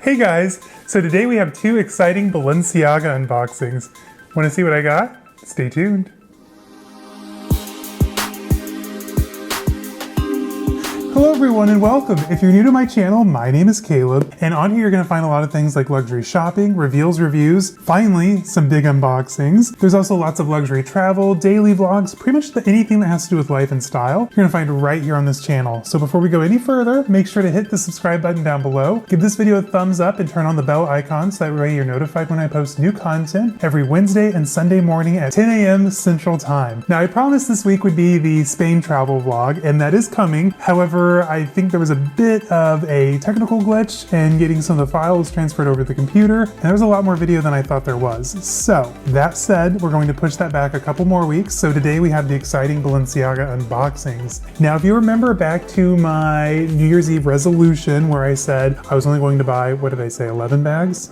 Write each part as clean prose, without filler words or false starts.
Hey guys, so today we have two exciting Balenciaga unboxings. Want to see what I got? Stay tuned. Hello everyone and welcome. If you're new to my channel, my name is Caleb, and on here you're going to find a lot of things like luxury shopping, reveals, reviews, finally some big unboxings. There's also lots of luxury travel, daily vlogs, pretty much anything that has to do with life and style you're going to find right here on this channel. So before we go any further, make sure to hit the subscribe button down below, give this video a thumbs up, and turn on the bell icon so that way you're notified when I post new content every Wednesday and Sunday morning at 10 a.m. Central Time. Now I promised this week would be the Spain travel vlog, and that is coming. However, I think there was a bit of a technical glitch in getting some of the files transferred over to the computer, and there was a lot more video than I thought there was. So that said, we're going to push that back a couple more weeks. So today we have the exciting Balenciaga unboxings. Now, if you remember back to my New Year's Eve resolution where I said I was only going to buy, what did I say, 11 bags?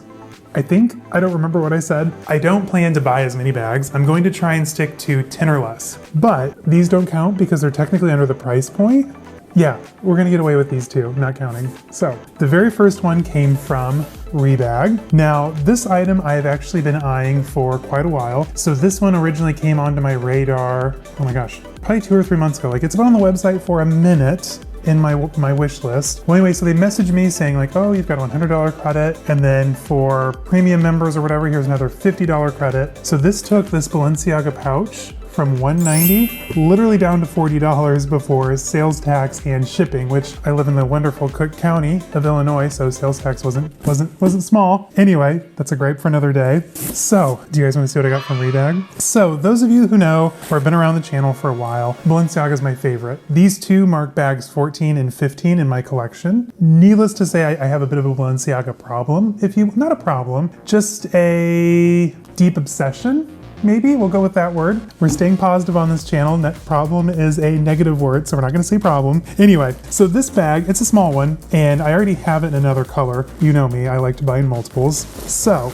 I think. I don't remember what I said. I don't plan to buy as many bags. I'm going to try and stick to 10 or less. But these don't count because they're technically under the price point. Yeah, we're gonna get away with these two, not counting. So the very first one came from Rebag. Now this item I've actually been eyeing for quite a while. So this one originally came onto my radar, oh my gosh, probably 2 or 3 months ago. Like, it's been on the website for a minute in my wish list. Well, anyway, so they messaged me saying like, oh, you've got a $100 credit, and then for premium members or whatever, here's another $50 credit. So this took this Balenciaga pouch from $190 literally down to $40 before sales tax and shipping, which I live in the wonderful Cook County of Illinois, so sales tax wasn't small. Anyway, that's a gripe for another day. So, do you guys want to see what I got from Rebag? So, those of you who know or have been around the channel for a while, Balenciaga is my favorite. These two mark bags 14 and 15 in my collection. Needless to say, I have a bit of a Balenciaga problem. Not a problem, just a deep obsession. Maybe we'll go with that word. We're staying positive on this channel. That problem is a negative word, so we're not gonna say problem. Anyway, so this bag, it's a small one, and I already have it in another color. You know me, I like to buy in multiples. So,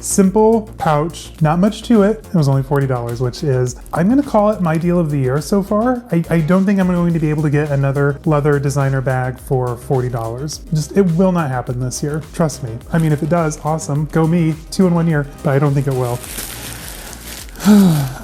simple pouch, not much to it. It was only $40, which is, I'm gonna call it my deal of the year so far. I don't think I'm going to be able to get another leather designer bag for $40. Just, it will not happen this year. Trust me. I mean, if it does, awesome. Go me, 2 in 1 year, but I don't think it will.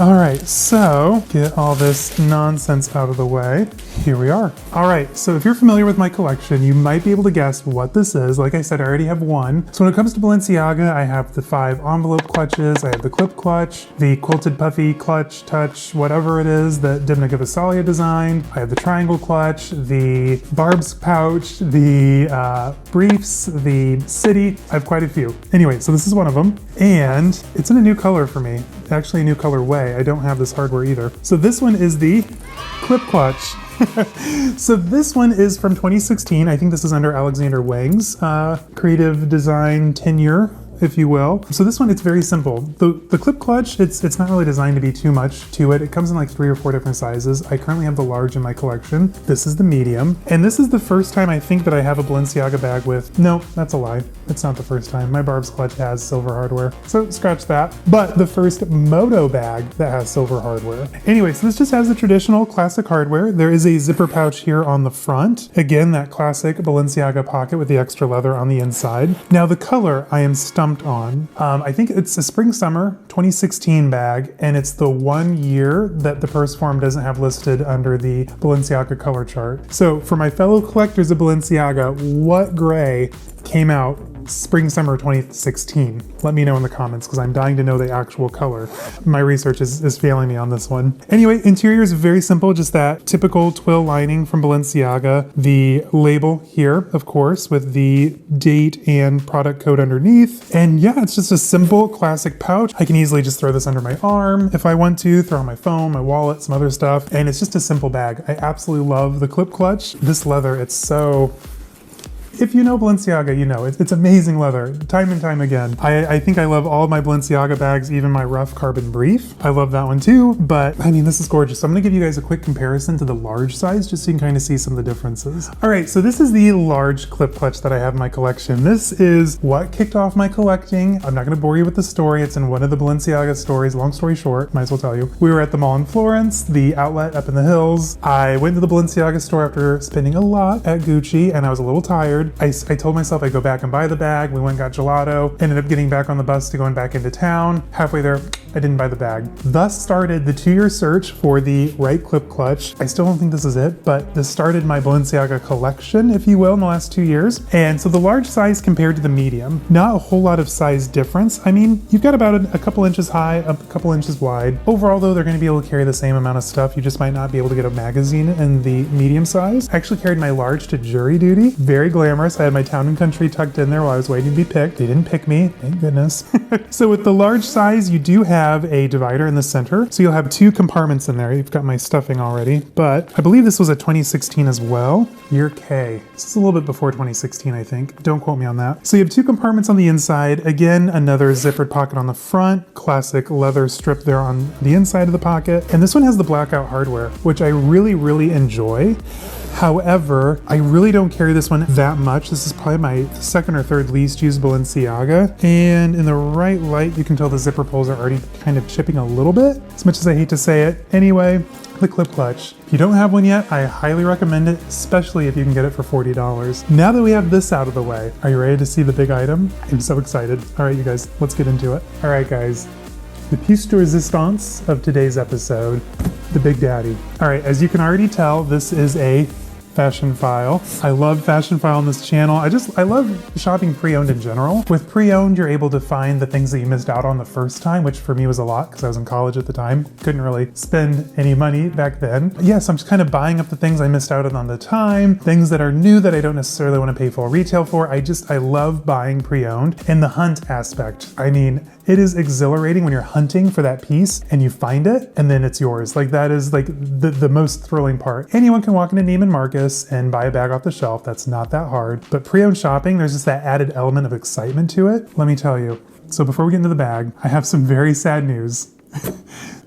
All right, so get all this nonsense out of the way. Here we are. All right, so if you're familiar with my collection, you might be able to guess what this is. Like I said, I already have one. So when it comes to Balenciaga, I have the 5 envelope clutches, I have the clip clutch, the quilted puffy clutch touch, whatever it is that Dimna Gvasalia designed. I have the triangle clutch, the barbs pouch, the briefs, the city. I have quite a few. Anyway, so this is one of them, and it's in a new color for me. Actually a new colorway. I don't have this hardware either. So this one is the clip clutch. So this one is from 2016. I think this is under Alexander Wang's creative design tenure, if you will. So this one, it's very simple. The clip clutch, it's not really designed to be too much to it. It comes in like 3 or 4 different sizes. I currently have the large in my collection. This is the medium. And this is the first time I think that I have a Balenciaga bag with, no, that's a lie. It's not the first time. My Barb's clutch has silver hardware. So scratch that. But the first Moto bag that has silver hardware. Anyway, so this just has the traditional classic hardware. There is a zipper pouch here on the front. Again, that classic Balenciaga pocket with the extra leather on the inside. Now the color, I am stumped on. I think it's a spring summer 2016 bag, and it's the 1 year that the purse form doesn't have listed under the Balenciaga color chart. So for my fellow collectors of Balenciaga, what gray came out spring summer 2016? Let me know in the comments because I'm dying to know the actual color. My research is failing me on this one. Anyway, interior is very simple, just that typical twill lining from Balenciaga. The label here, of course, with the date and product code underneath. And yeah, it's just a simple classic pouch. I can easily just throw this under my arm if I want to, throw on my phone, my wallet, some other stuff. And it's just a simple bag. I absolutely love the clip clutch. This leather, it's so... If you know Balenciaga, you know it's amazing leather, time and time again. I think I love all of my Balenciaga bags, even my rough carbon brief. I love that one too, but I mean, this is gorgeous. So I'm gonna give you guys a quick comparison to the large size, just so you can kind of see some of the differences. All right, so this is the large clip clutch that I have in my collection. This is what kicked off my collecting. I'm not gonna bore you with the story. It's in one of the Balenciaga stories. Long story short, might as well tell you. We were at the mall in Florence, the outlet up in the hills. I went to the Balenciaga store after spending a lot at Gucci, and I was a little tired. disappeared. I told myself I'd go back and buy the bag. We went and got gelato, ended up getting back on the bus to going back into town. Halfway there, I didn't buy the bag. Thus started the 2-year search for the right clip clutch. I still don't think this is it, but this started my Balenciaga collection, if you will, in the last 2 years. And so the large size compared to the medium, not a whole lot of size difference. I mean, you've got about a couple inches high, a couple inches wide. Overall though, they're gonna be able to carry the same amount of stuff. You just might not be able to get a magazine in the medium size. I actually carried my large to jury duty. Very glamorous. I had my Town and Country tucked in there while I was waiting to be picked. They didn't pick me, thank goodness. So with the large size, you do have a divider in the center. So you'll have 2 compartments in there. You've got my stuffing already, but I believe this was a 2016 as well. Year K. This is a little bit before 2016, I think. Don't quote me on that. So you have 2 compartments on the inside. Again, another zippered pocket on the front, classic leather strip there on the inside of the pocket. And this one has the blackout hardware, which I really enjoy. However, I really don't carry this one that much. This is probably my second or third least used Balenciaga. And in the right light, you can tell the zipper pulls are already kind of chipping a little bit, as much as I hate to say it. Anyway, the clip clutch. If you don't have one yet, I highly recommend it, especially if you can get it for $40. Now that we have this out of the way, are you ready to see the big item? I'm so excited. All right, you guys, let's get into it. All right, guys, the piece de resistance of today's episode, the Big Daddy. All right, as you can already tell, this is a Fashionphile. I love Fashionphile on this channel. I love shopping pre-owned in general. With pre-owned, you're able to find the things that you missed out on the first time, which for me was a lot because I was in college at the time. Couldn't really spend any money back then. But yes, I'm just kind of buying up the things I missed out on the time, things that are new that I don't necessarily want to pay full retail for. I love buying pre-owned. And the hunt aspect, I mean, it is exhilarating when you're hunting for that piece and you find it and then it's yours. Like that is like the most thrilling part. Anyone can walk into Neiman Marcus and buy a bag off the shelf. That's not that hard. But pre-owned shopping, there's just that added element of excitement to it. Let me tell you. So before we get into the bag, I have some very sad news.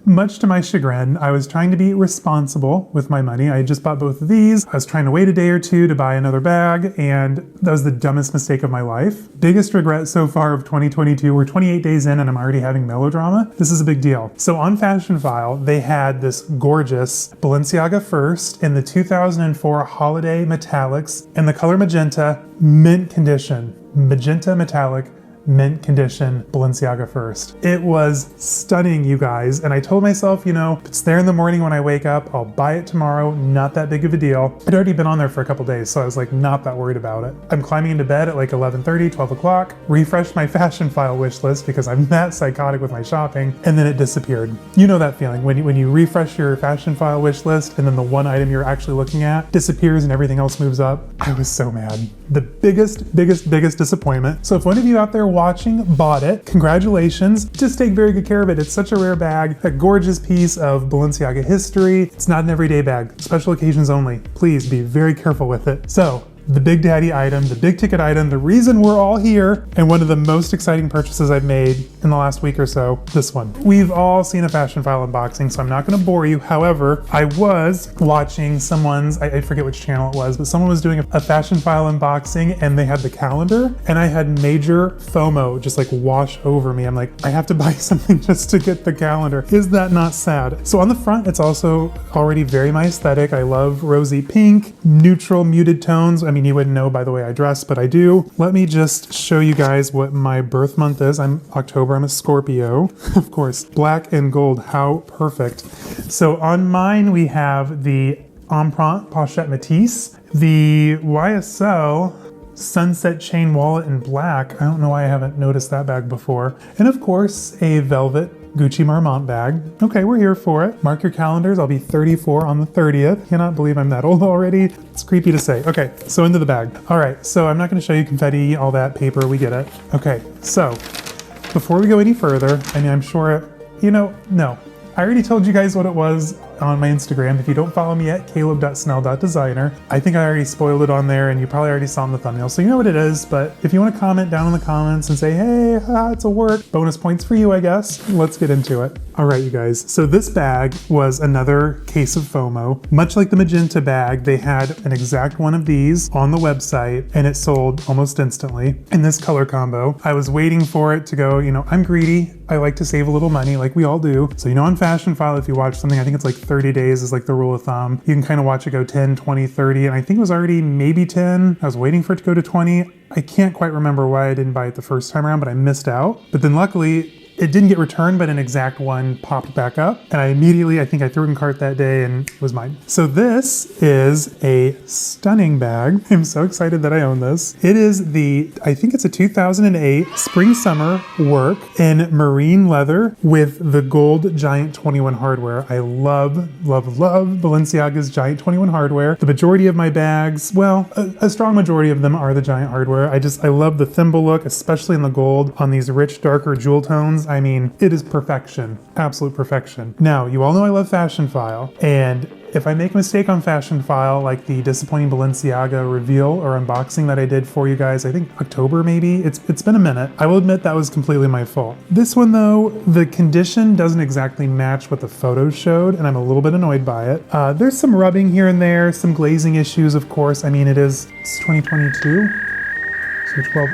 Much to my chagrin, I was trying to be responsible with my money. I had just bought both of these. I was trying to wait a day or two to buy another bag, and that was the dumbest mistake of my life. Biggest regret so far of 2022. We're 28 days in and I'm already having melodrama. This is a big deal. So on Fashionphile, they had this gorgeous Balenciaga First in the 2004 Holiday Metallics in the color magenta, mint condition. Magenta metallic, mint condition Balenciaga First. It was stunning, you guys. And I told myself, you know, if it's there in the morning when I wake up, I'll buy it tomorrow. Not that big of a deal. It'd already been on there for a couple days, so I was like not that worried about it. I'm climbing into bed at like 11:30, 12 o'clock, refreshed my Fashionphile wish list because I'm that psychotic with my shopping, and then it disappeared. You know that feeling when you refresh your Fashionphile wish list and then the one item you're actually looking at disappears and everything else moves up. I was so mad. The biggest disappointment. So if one of you out there watching bought it, congratulations. Just take very good care of it. It's such a rare bag, a gorgeous piece of Balenciaga history. It's not an everyday bag, special occasions only. Please be very careful with it. So the big daddy item, the big ticket item, the reason we're all here, and one of the most exciting purchases I've made in the last week or so, this one. We've all seen a Fashionphile unboxing, so I'm not gonna bore you. However, I was watching someone's, I forget which channel it was, but someone was doing a Fashionphile unboxing and they had the calendar, and I had major FOMO just like wash over me. I'm like, I have to buy something just to get the calendar. Is that not sad? So on the front, it's also already very my aesthetic. I love rosy pink, neutral muted tones. I mean, you wouldn't know by the way I dress, but I do. Let me just show you guys what my birth month is. I'm October, I'm a Scorpio. Of course, black and gold, how perfect. So on mine, we have the Empreinte Pochette Matisse, the YSL Sunset Chain Wallet in black. I don't know why I haven't noticed that bag before. And of course, a velvet Gucci Marmont bag. Okay, we're here for it. Mark your calendars. I'll be 34 on the 30th. Cannot believe I'm that old already. It's creepy to say. Okay, so into the bag. All right, so I'm not going to show you confetti, all that paper. We get it. Okay, so before we go any further, I mean, I'm sure, you know, no. I already told you guys what it was on my Instagram. If you don't follow me yet, caleb.snell.designer. I think I already spoiled it on there and you probably already saw in the thumbnail, so you know what it is. But if you want to comment down in the comments and say, hey, it's a work, bonus points for you, I guess. Let's get into it. All right, you guys. So this bag was another case of FOMO. Much like the magenta bag, they had an exact one of these on the website and it sold almost instantly in this color combo. I was waiting for it to go, you know, I'm greedy. I like to save a little money like we all do. So, you know, on Fashionphile, if you watch something, I think it's like 30 days is like the rule of thumb. You can kind of watch it go 10, 20, 30, and I think it was already maybe 10. I was waiting for it to go to 20. I can't quite remember why I didn't buy it the first time around, but I missed out. But then luckily, it didn't get returned, but an exact one popped back up. And I think I threw it in cart that day and it was mine. So this is a stunning bag. I'm so excited that I own this. It is I think it's a 2008 spring summer work in marine leather with the gold Giant 21 hardware. I love Balenciaga's Giant 21 hardware. The majority of my bags, well, a strong majority of them are the Giant hardware. I love the thimble look, especially in the gold on these rich, darker jewel tones. I mean, it is perfection, absolute perfection. Now, you all know I love Fashionphile, and if I make a mistake on Fashionphile, like the disappointing Balenciaga reveal or unboxing that I did for you guys, I think October maybe, it's been a minute. I will admit that was completely my fault. This one though, the condition doesn't exactly match what the photos showed, and I'm a little bit annoyed by it. There's some rubbing here and there, some glazing issues, of course. I mean, it's 2022.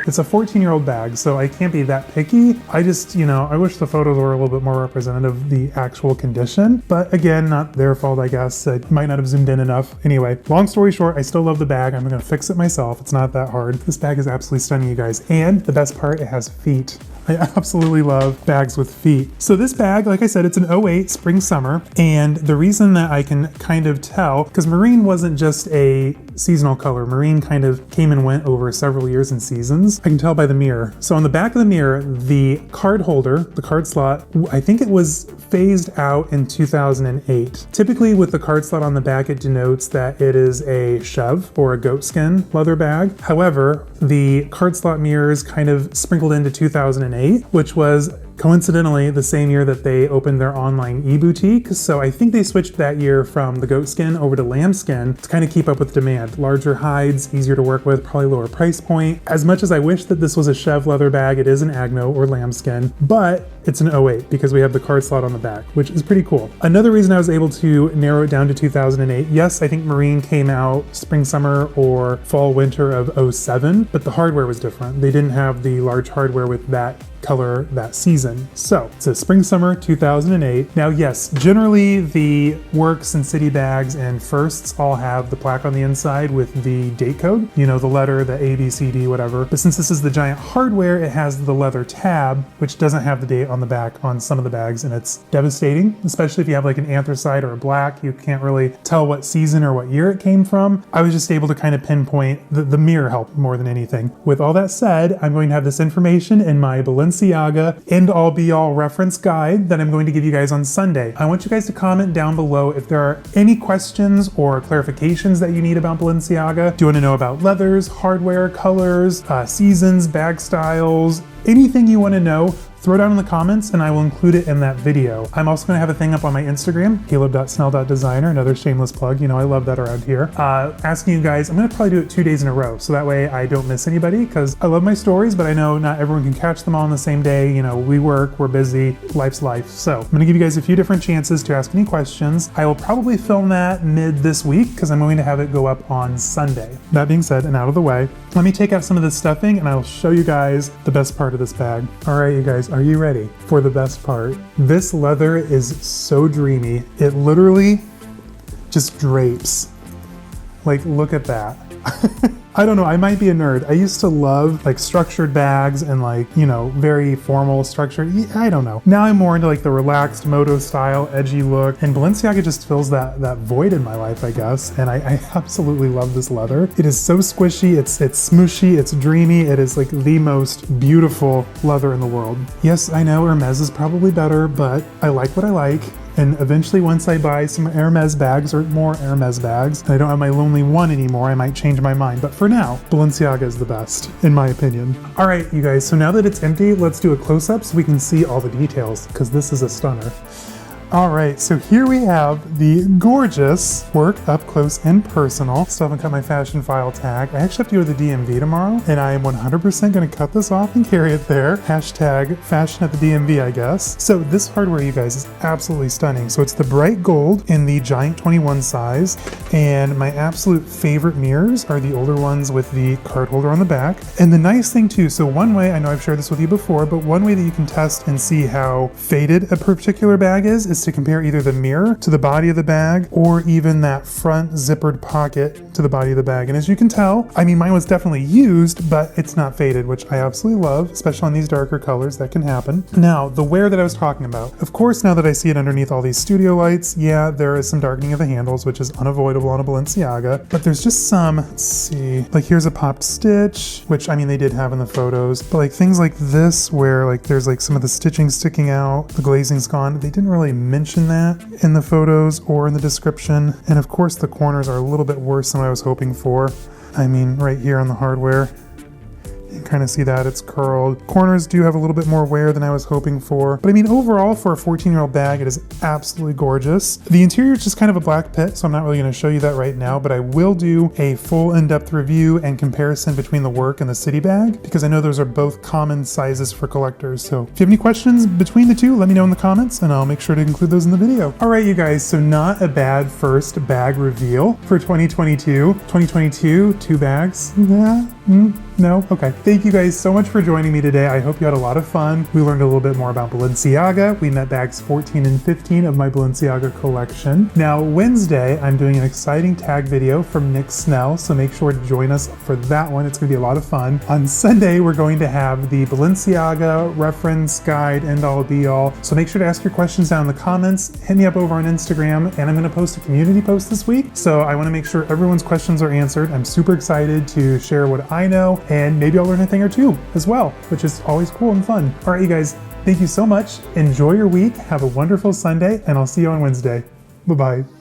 It's a 14-year-old bag, so I can't be that picky. I just, I wish the photos were a little bit more representative of the actual condition. But again, not their fault, I guess. I might not have zoomed in enough. Anyway, long story short, I still love the bag. I'm gonna fix it myself. It's not that hard. This bag is absolutely stunning, you guys. And the best part, it has feet. I absolutely love bags with feet. So this bag, like I said, it's an 08 spring summer. And the reason that I can kind of tell, because marine wasn't just a seasonal color. Marine kind of came and went over several years and seasons. I can tell by the mirror. So on the back of the mirror, the card holder, the card slot, I think it was phased out in 2008. Typically with the card slot on the back, it denotes that it is a chev or a goatskin leather bag. However, the card slot mirrors kind of sprinkled into 2008, which was coincidentally the same year that they opened their online e-boutique. So I think they switched that year from the goatskin over to lambskin to kind of keep up with demand. Larger hides, easier to work with, probably lower price point. As much as I wish that this was a chev leather bag, it is an agno or lambskin, but it's an 08 because we have the card slot on the back, which is pretty cool. Another reason I was able to narrow it down to 2008, yes, I think marine came out spring, summer, or fall, winter of 07, but the hardware was different. They didn't have the large hardware with that color that season. So it's a spring summer 2008. Now yes, generally the works and city bags and firsts all have the plaque on the inside with the date code, the letter, the A, B, C, D, whatever. But since this is the Giant hardware, it has the leather tab, which doesn't have the date on the back on some of the bags, and it's devastating, especially if you have like an anthracite or a black. You can't really tell what season or what year it came from. I was just able to kind of pinpoint the mirror help more than anything. With all that said, I'm going to have this information in my Balenciaga end-all be-all reference guide that I'm going to give you guys on Sunday. I want you guys to comment down below if there are any questions or clarifications that you need about Balenciaga. Do you want to know about leathers, hardware, colors, seasons, bag styles, anything you want to know? Throw it down in the comments and I will include it in that video. I'm also gonna have a thing up on my Instagram, caleb.snell.designer, another shameless plug, I love that around here. Asking you guys, I'm gonna probably do it 2 days in a row, so that way I don't miss anybody, because I love my stories, but I know not everyone can catch them all on the same day. We work, we're busy, life's life. So I'm gonna give you guys a few different chances to ask any questions. I will probably film that mid this week, because I'm going to have it go up on Sunday. That being said, and out of the way, let me take out some of this stuffing and I will show you guys the best part of this bag. All right, you guys, are you ready for the best part? This leather is so dreamy. It literally just drapes. Like, look at that. I don't know, I might be a nerd. I used to love like structured bags and like, very formal structured, I don't know. Now I'm more into like the relaxed moto style, edgy look, and Balenciaga just fills that void in my life, I guess. And I absolutely love this leather. It is so squishy, it's smooshy, it's dreamy. It is like the most beautiful leather in the world. Yes, I know Hermès is probably better, but I like what I like. And eventually once I buy some Hermès bags or more Hermès bags, and I don't have my Lonely One anymore, I might change my mind. But for now, Balenciaga is the best, in my opinion. All right, you guys, so now that it's empty, let's do a close-up so we can see all the details, because this is a stunner. All right, so here we have the gorgeous work up close and personal. Still haven't cut my Fashionphile tag. I actually have to go to the DMV tomorrow, and I am 100% gonna cut this off and carry it there. Hashtag fashion at the DMV, I guess. So this hardware, you guys, is absolutely stunning. So it's the bright gold in the Giant 21 size, and my absolute favorite mirrors are the older ones with the card holder on the back. And the nice thing too, so one way, I know I've shared this with you before, but one way that you can test and see how faded a particular bag is to compare either the mirror to the body of the bag or even that front zippered pocket to the body of the bag. And as you can tell, I mean, mine was definitely used, but it's not faded, which I absolutely love, especially on these darker colors. That can happen. Now, the wear that I was talking about. Of course, now that I see it underneath all these studio lights, yeah, there is some darkening of the handles, which is unavoidable on a Balenciaga, but there's just some, let's see, like here's a popped stitch, which I mean, they did have in the photos, but like things like this where like there's like some of the stitching sticking out, the glazing's gone. They didn't really mention that in the photos or in the description. And of course, the corners are a little bit worse than what I was hoping for. I mean, right here on the hardware, you can kind of see that it's curled. Corners do have a little bit more wear than I was hoping for. But I mean, overall, for a 14-year-old bag, it is absolutely gorgeous. The interior is just kind of a black pit, so I'm not really going to show you that right now, but I will do a full in-depth review and comparison between the Work and the City bag, because I know those are both common sizes for collectors. So if you have any questions between the two, let me know in the comments, and I'll make sure to include those in the video. All right, you guys, so not a bad first bag reveal for 2022. 2022, 2 bags. Yeah. No? Okay. Thank you guys so much for joining me today. I hope you had a lot of fun. We learned a little bit more about Balenciaga. We met bags 14 and 15 of my Balenciaga collection. Now, Wednesday, I'm doing an exciting tag video from Nick Snell, so make sure to join us for that one. It's going to be a lot of fun. On Sunday, we're going to have the Balenciaga reference guide, end all be all. So make sure to ask your questions down in the comments. Hit me up over on Instagram, and I'm going to post a community post this week. So I want to make sure everyone's questions are answered. I'm super excited to share what I know, and maybe I'll learn a thing or two as well, which is always cool and fun. All right, you guys, thank you so much. Enjoy your week. Have a wonderful Sunday, and I'll see you on Wednesday. Bye-bye.